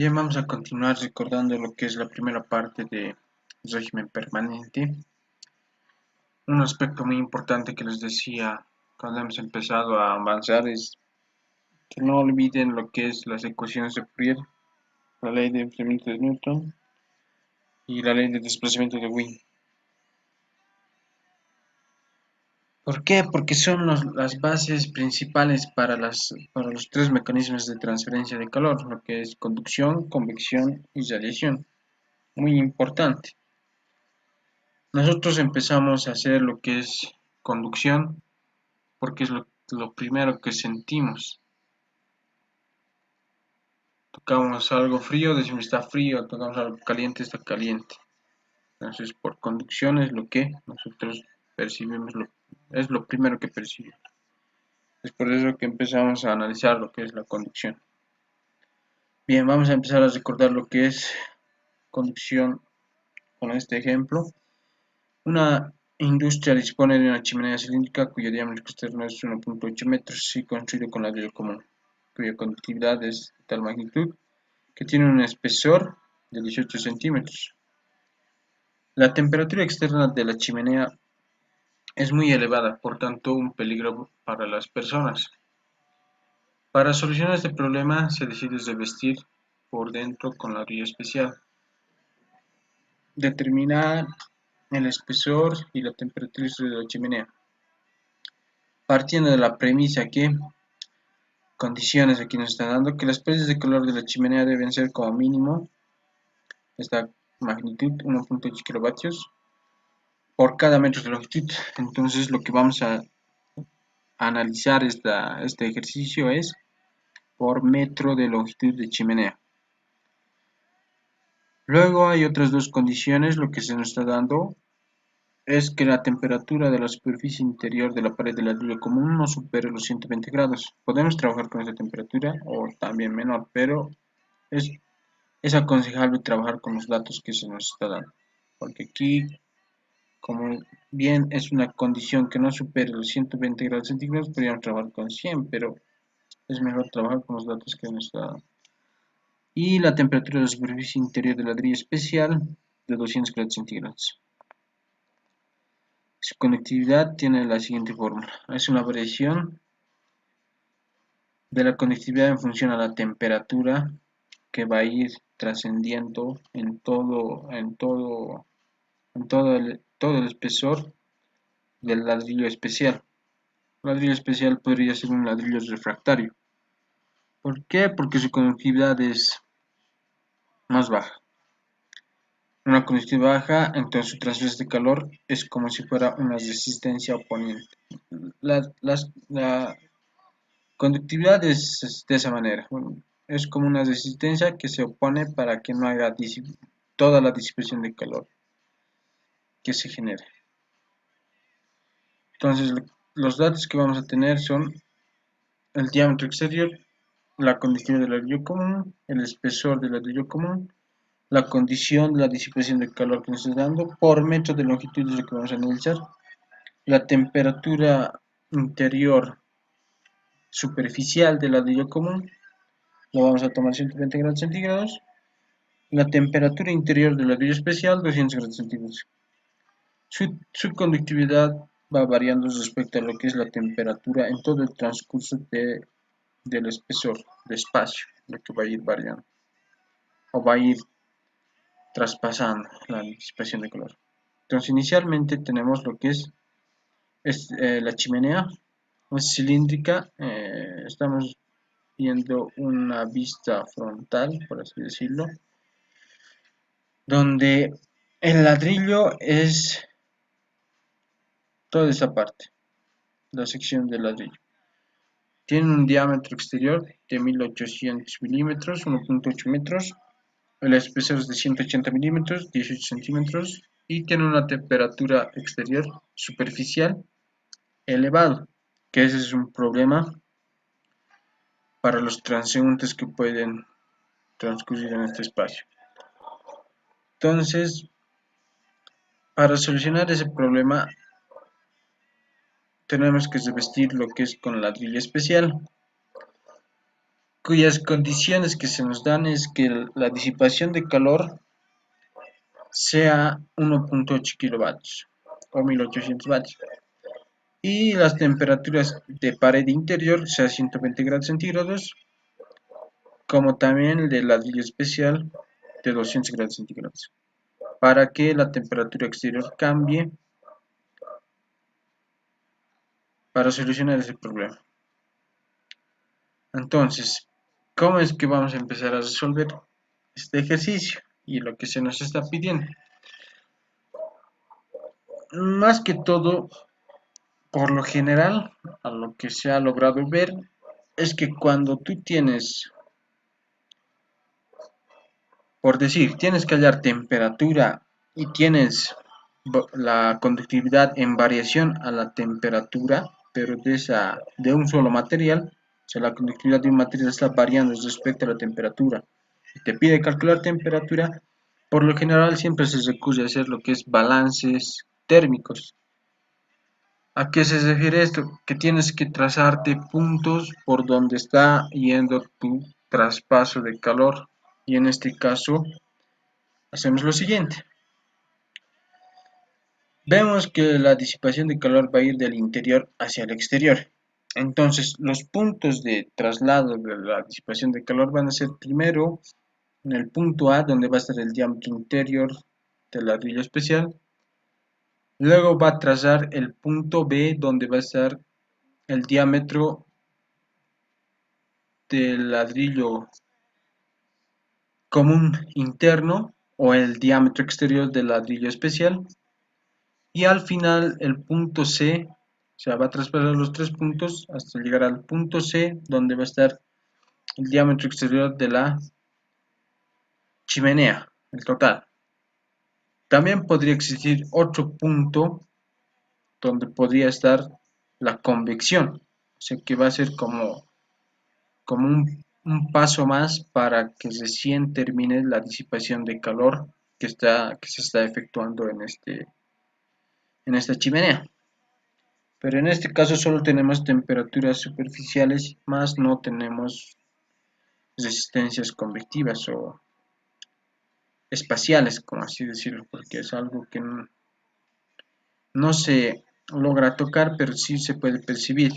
Bien, vamos a continuar recordando lo que es la primera parte de régimen permanente. Un aspecto muy importante que les decía cuando hemos empezado a avanzar es que no olviden lo que es las ecuaciones de Fourier, la ley de enfriamiento de Newton y la ley de desplazamiento de Wien. ¿Por qué? Porque son las bases principales para los tres mecanismos de transferencia de calor, lo que es conducción, convección y radiación. Muy importante. Nosotros empezamos a hacer lo que es conducción porque es lo primero que sentimos. Tocamos algo frío, decimos está frío, tocamos algo caliente, está caliente. Entonces, por conducción es lo que nosotros percibimos, es lo primero que percibimos. Es por eso que empezamos a analizar lo que es la conducción. Bien, vamos a empezar a recordar lo que es conducción con este ejemplo. Una industria dispone de una chimenea cilíndrica cuyo diámetro externo es 1.8 metros y construido con ladrillo común, cuya conductividad es de tal magnitud que tiene un espesor de 18 centímetros. La temperatura externa de la chimenea es muy elevada, por tanto un peligro para las personas. Para solucionar este problema se decide revestir por dentro con ladrillo especial. Determinar el espesor y la temperatura de la chimenea. Partiendo de la premisa que condiciones aquí nos está dando que las precios de color de la chimenea deben ser como mínimo esta magnitud 1.8 kilovatios por cada metro de longitud. Entonces lo que vamos a analizar este ejercicio es por metro de longitud de chimenea. Luego hay otras dos condiciones. Lo que se nos está dando es que la temperatura de la superficie interior de la pared de ladrillo común no supere los 120 grados. Podemos trabajar con esa temperatura o también menor, pero es aconsejable trabajar con los datos que se nos está dando. Porque aquí, como bien es una condición que no supere los 120 grados centígrados, podríamos trabajar con 100, pero es mejor trabajar con los datos que nos está dando. Y la temperatura de la superficie interior del ladrillo especial de 200 grados centígrados. Su conductividad tiene la siguiente fórmula. Es una variación de la conductividad en función a la temperatura que va a ir trascendiendo todo el espesor del ladrillo especial. El ladrillo especial podría ser un ladrillo refractario. ¿Por qué? Porque su conductividad es más baja. Una conductividad baja, entonces su transferencia de calor es como si fuera una resistencia oponiente. La conductividad es de esa manera. Es como una resistencia que se opone para que no haga toda la disipación de calor que se genere. Entonces, los datos que vamos a tener son el diámetro exterior, la conductividad del ladrillo común, el espesor del ladrillo común, la condición de la disipación de calor que nos está dando por metro de longitud es lo que vamos a analizar, la temperatura interior superficial del ladrillo común, lo vamos a tomar 120 grados centígrados, la temperatura interior del ladrillo especial 200 grados centígrados. Su conductividad va variando respecto a lo que es la temperatura en todo el transcurso del espesor, de espacio, lo que va a ir variando o va a ir traspasando la disipación de calor. Entonces inicialmente tenemos lo que es la chimenea, es cilíndrica, estamos viendo una vista frontal, por así decirlo, donde el ladrillo es toda esa parte, la sección del ladrillo. Tiene un diámetro exterior de 1800 milímetros, 1.8 metros, el espesor es de 180 milímetros, 18 centímetros, y tiene una temperatura exterior superficial elevado, que ese es un problema para los transeúntes que pueden transcurrir en este espacio. Entonces, para solucionar ese problema, tenemos que revestir lo que es con ladrillo especial. cuyas condiciones que se nos dan es que la disipación de calor sea 1.8 kilovatios o 1800 vatios y las temperaturas de pared interior sea 120 grados centígrados, como también el de ladrillo especial de 200 grados centígrados, para que la temperatura exterior cambie para solucionar ese problema. Entonces, ¿cómo es que vamos a empezar a resolver este ejercicio y lo que se nos está pidiendo? Más que todo, por lo general, a lo que se ha logrado ver, es que cuando tú tienes, por decir, tienes que hallar temperatura y tienes la conductividad en variación a la temperatura, pero de un solo material, o sea, la conductividad de un material está variando respecto a la temperatura, y te pide calcular temperatura, por lo general siempre se recurre a hacer lo que es balances térmicos. ¿A qué se refiere esto? Que tienes que trazarte puntos por donde está yendo tu traspaso de calor. Y en este caso hacemos lo siguiente. Vemos que la disipación de calor va a ir del interior hacia el exterior. Entonces, los puntos de traslado de la disipación de calor van a ser primero en el punto A, donde va a estar el diámetro interior del ladrillo especial. Luego va a trazar el punto B, donde va a estar el diámetro del ladrillo común interno o el diámetro exterior del ladrillo especial. Y al final el punto C, o sea, va a traspasar los tres puntos hasta llegar al punto C, donde va a estar el diámetro exterior de la chimenea, el total. También podría existir otro punto donde podría estar la convección, o sea que va a ser como un paso más para que recién termine la disipación de calor que se está efectuando en esta chimenea. Pero en este caso solo tenemos temperaturas superficiales, más no tenemos resistencias convectivas o espaciales, como así decirlo, porque es algo que no se logra tocar, pero sí se puede percibir.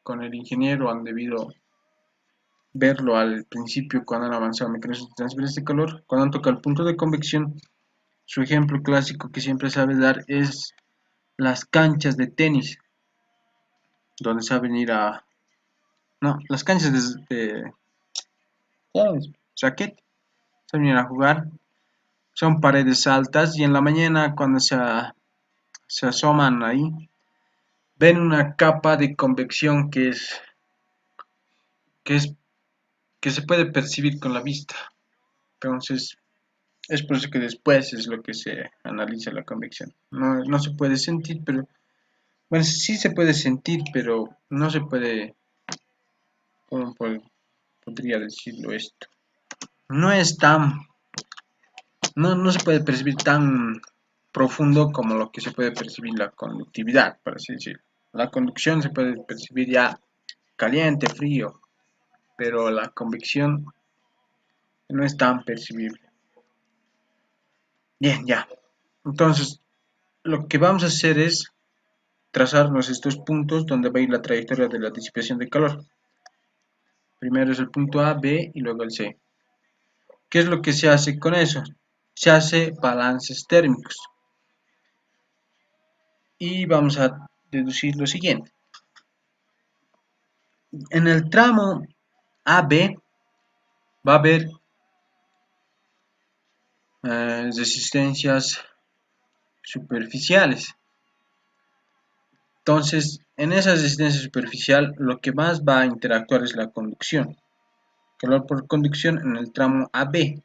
Con el ingeniero han debido verlo al principio cuando han avanzado mecanismos de transferencia de calor. Cuando han tocado el punto de convección, su ejemplo clásico que siempre sabe dar es las canchas de tenis, donde saben ir a... No, las canchas ¿sabes? Raquet, saben ir a jugar. Son paredes altas y en la mañana cuando se asoman ahí, ven una capa de convección que es que se puede percibir con la vista. Entonces, es por eso que después es lo que se analiza la convección. No se puede sentir, pero bueno, sí se puede sentir, pero no se puede, ¿cómo podría decirlo esto? No es tan, no se puede percibir tan profundo como lo que se puede percibir la conductividad, por así decirlo. La conducción se puede percibir ya caliente, frío, pero la convección no es tan percibible. Bien, ya. Entonces, lo que vamos a hacer es trazarnos estos puntos donde va a ir la trayectoria de la disipación de calor. Primero es el punto A, B y luego el C. ¿Qué es lo que se hace con eso? Se hace balances térmicos. Y vamos a deducir lo siguiente. En el tramo AB va a haber resistencias superficiales. Entonces, en esa resistencia superficial, lo que más va a interactuar es la conducción. Calor por conducción en el tramo AB.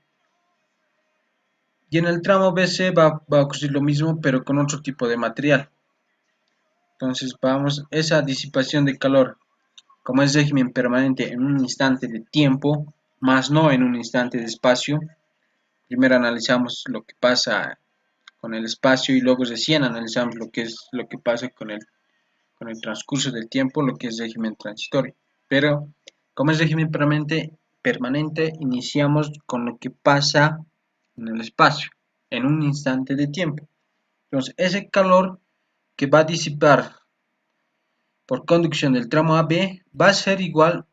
Y en el tramo BC va a ocurrir lo mismo, pero con otro tipo de material. Entonces, esa disipación de calor, como es régimen permanente en un instante de tiempo, más no en un instante de espacio. Primero analizamos lo que pasa con el espacio y luego recién analizamos lo que pasa con el transcurso del tiempo, lo que es régimen transitorio. Pero Como es régimen permanente, iniciamos con lo que pasa en el espacio, en un instante de tiempo. Entonces, ese calor que va a disipar por conducción del tramo AB va a ser igual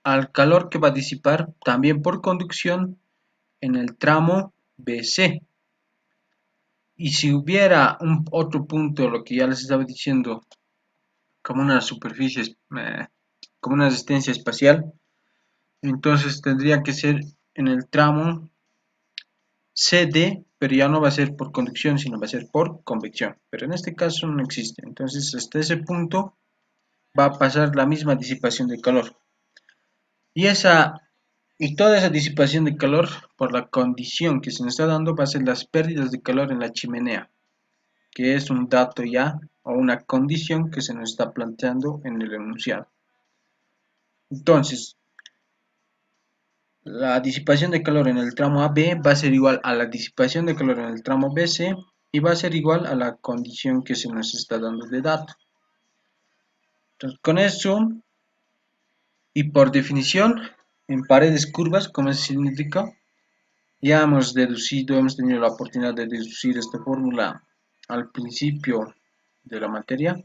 al calor que va a disipar también por conducción en el tramo BC. Y si hubiera un otro punto, lo que ya les estaba diciendo, como una superficie, como una resistencia espacial, entonces tendría que ser en el tramo CD, pero ya no va a ser por conducción, sino va a ser por convección. Pero en este caso no existe. Entonces, hasta ese punto va a pasar la misma disipación de calor. Y toda esa disipación de calor, por la condición que se nos está dando, va a ser las pérdidas de calor en la chimenea, que es un dato ya o una condición que se nos está planteando en el enunciado. Entonces, la disipación de calor en el tramo AB va a ser igual a la disipación de calor en el tramo BC y va a ser igual a la condición que se nos está dando de dato. Entonces, con eso, y por definición, en paredes curvas, como es cilíndrica, ya hemos tenido la oportunidad de deducir esta fórmula al principio de la materia,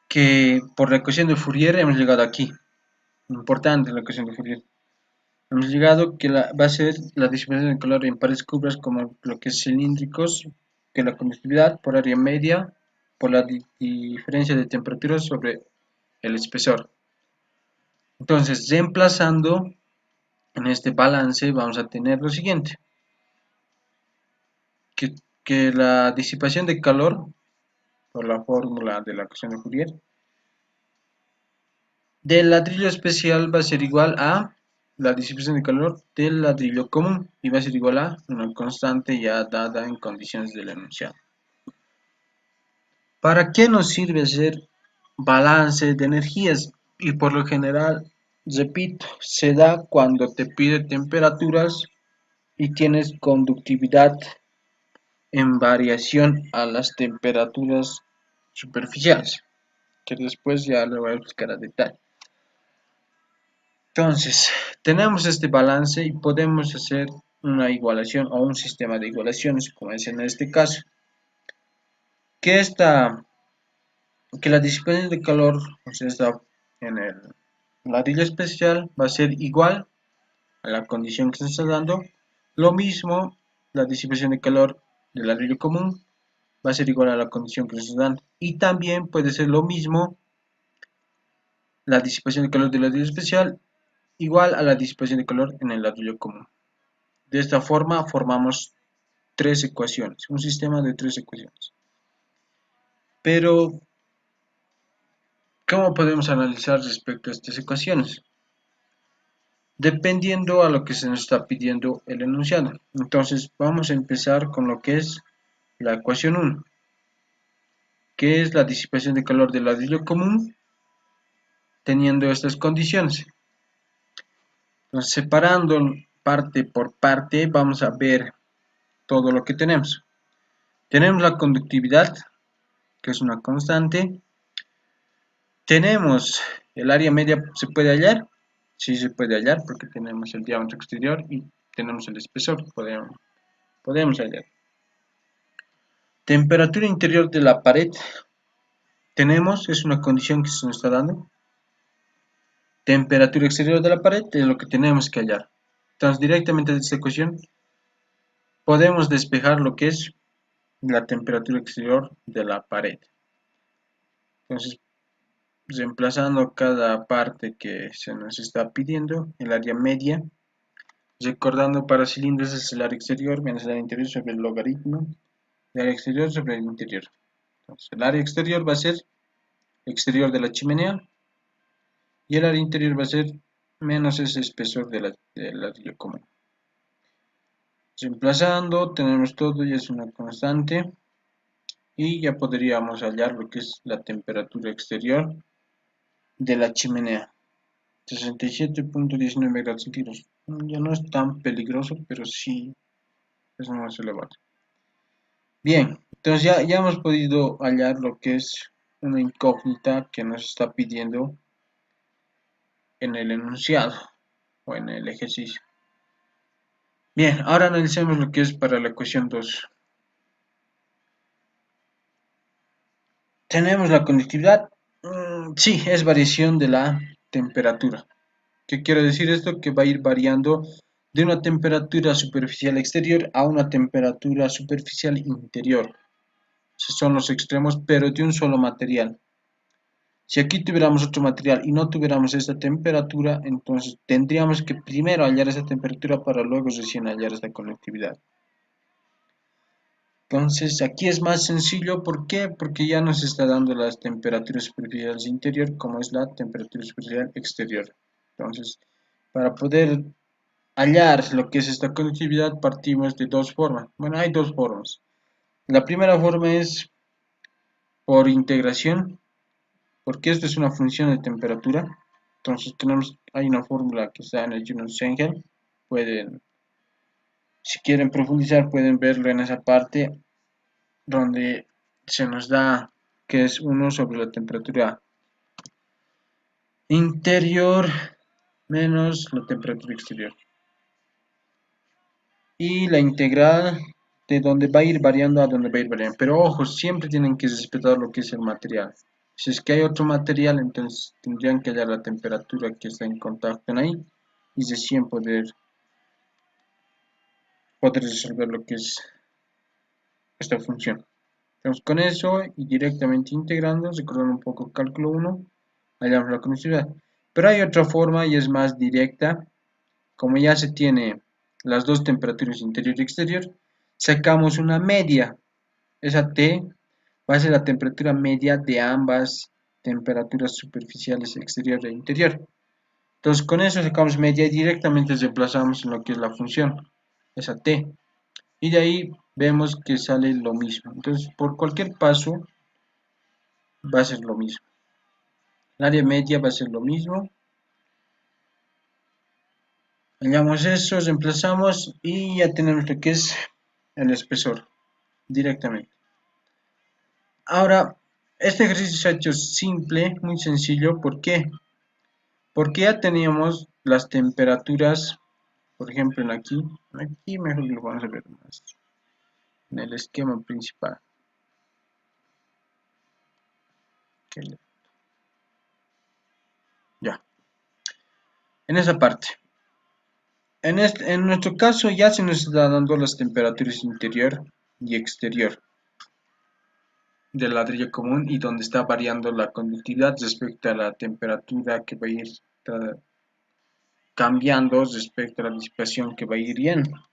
que por la ecuación de Fourier hemos llegado aquí. Importante la ecuación de Fourier. Hemos llegado que va a ser la disipación de calor en paredes curvas como lo que es cilíndricos, que la conductividad por área media por la diferencia de temperaturas sobre el espesor. Entonces, reemplazando en este balance vamos a tener lo siguiente, que la disipación de calor por la fórmula de la ecuación de Fourier del ladrillo especial va a ser igual a la disipación de calor del ladrillo común y va a ser igual a una constante ya dada en condiciones del enunciado. ¿Para qué nos sirve hacer balance de energías? Y por lo general, repito, se da cuando te pide temperaturas y tienes conductividad en variación a las temperaturas superficiales, que después ya lo voy a explicar a detalle. Entonces, tenemos este balance y podemos hacer una igualación o un sistema de igualaciones, como es en este caso, que la disipación de calor, o sea, está en el ladrillo especial, va a ser igual a la condición que se está dando. Lo mismo, la disipación de calor del ladrillo común va a ser igual a la condición que se está dando. Y también puede ser lo mismo la disipación de calor del ladrillo especial igual a la disipación de calor en el ladrillo común. De esta forma formamos tres ecuaciones, un sistema de tres ecuaciones. Pero, ¿cómo podemos analizar respecto a estas ecuaciones? Dependiendo a lo que se nos está pidiendo el enunciado. Entonces, vamos a empezar con lo que es la ecuación 1, que es la disipación de calor del ladrillo común, teniendo estas condiciones. Entonces, separando parte por parte, vamos a ver todo lo que tenemos. Tenemos la conductividad, que es una constante. Tenemos el área media, ¿se puede hallar? Sí se puede hallar porque tenemos el diámetro exterior y tenemos el espesor, podemos hallar. Temperatura interior de la pared, es una condición que se nos está dando. Temperatura exterior de la pared es lo que tenemos que hallar. Entonces, directamente de esta ecuación podemos despejar lo que es la temperatura exterior de la pared. Entonces, reemplazando cada parte que se nos está pidiendo, el área media, recordando para cilindros es el área exterior menos el área interior sobre el logaritmo del área exterior sobre el interior. Entonces, el área exterior va a ser exterior de la chimenea y el área interior va a ser menos ese espesor del ladrillo común. Reemplazando, tenemos todo y es una constante y ya podríamos hallar lo que es la temperatura exterior de la chimenea. 67.19 grados centígrados. Ya no es tan peligroso, pero sí es más elevado. Bien, entonces ya hemos podido hallar lo que es una incógnita que nos está pidiendo en el enunciado o en el ejercicio. Bien, ahora analicemos lo que es para la ecuación 2. Tenemos la conductividad. Sí, es variación de la temperatura. ¿Qué quiere decir esto? Que va a ir variando de una temperatura superficial exterior a una temperatura superficial interior. Esos son los extremos, pero de un solo material. Si aquí tuviéramos otro material y no tuviéramos esta temperatura, entonces tendríamos que primero hallar esa temperatura para luego recién hallar esta conductividad. Entonces aquí es más sencillo, ¿por qué? Porque ya nos está dando las temperaturas superficiales interior como es la temperatura superficial exterior. Entonces, para poder hallar lo que es esta conductividad partimos de dos formas. Bueno, hay dos formas. La primera forma es por integración, porque esto es una función de temperatura. Entonces hay una fórmula que está en el Joule-Engel. Si quieren profundizar, pueden verlo en esa parte donde se nos da que es 1 sobre la temperatura interior menos la temperatura exterior. Y la integral de donde va a ir variando a donde va a ir variando. Pero ojo, siempre tienen que respetar lo que es el material. Si es que hay otro material, entonces tendrían que hallar la temperatura que está en contacto en ahí y recién poder resolver lo que es esta función. Entonces con eso y directamente integrando, recordando un poco cálculo 1, hallamos la conductividad. Pero hay otra forma y es más directa. Como ya se tiene las dos temperaturas interior y exterior, sacamos una media. Esa T va a ser la temperatura media de ambas temperaturas superficiales exterior e interior. Entonces con eso sacamos media y directamente reemplazamos en lo que es la función, esa T. Y de ahí vemos que sale lo mismo. Entonces por cualquier paso va a ser lo mismo. El área media va a ser lo mismo. Hallamos eso, reemplazamos y ya tenemos lo que es el espesor directamente. Ahora, este ejercicio se ha hecho simple, muy sencillo. ¿Por qué? Porque ya teníamos las temperaturas, por ejemplo, aquí mejor lo vamos a ver más, en el esquema principal. Ya, en esa parte. En nuestro caso ya se nos está dando las temperaturas interior y exterior del ladrillo común y donde está variando la conductividad respecto a la temperatura que va a ir cambiando respecto a la disipación que va a ir yendo.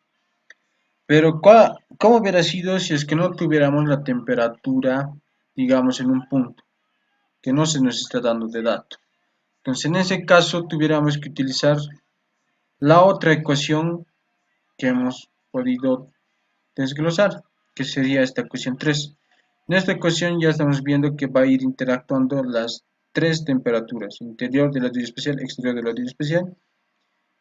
Pero ¿cómo hubiera sido si es que no tuviéramos la temperatura, digamos, en un punto, que no se nos está dando de dato? Entonces, en ese caso, tuviéramos que utilizar la otra ecuación que hemos podido desglosar, que sería esta ecuación 3. En esta ecuación ya estamos viendo que va a ir interactuando las tres temperaturas, interior del ladrillo especial, exterior del ladrillo especial,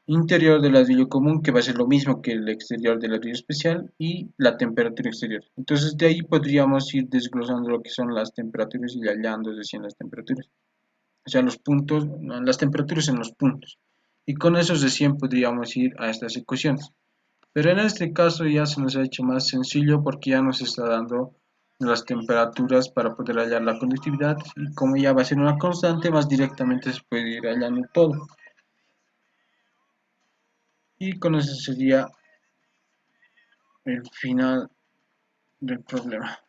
interior del ladrillo común, que va a ser lo mismo que el exterior del ladrillo especial, y la temperatura exterior. Entonces de ahí podríamos ir desglosando lo que son las temperaturas y hallando recién las temperaturas. O sea, los puntos, las temperaturas en los puntos. Y con eso recién podríamos ir a estas ecuaciones. Pero en este caso ya se nos ha hecho más sencillo porque ya nos está dando las temperaturas para poder hallar la conductividad y como ya va a ser una constante, más directamente se puede ir hallando todo. Y con eso sería el final del problema.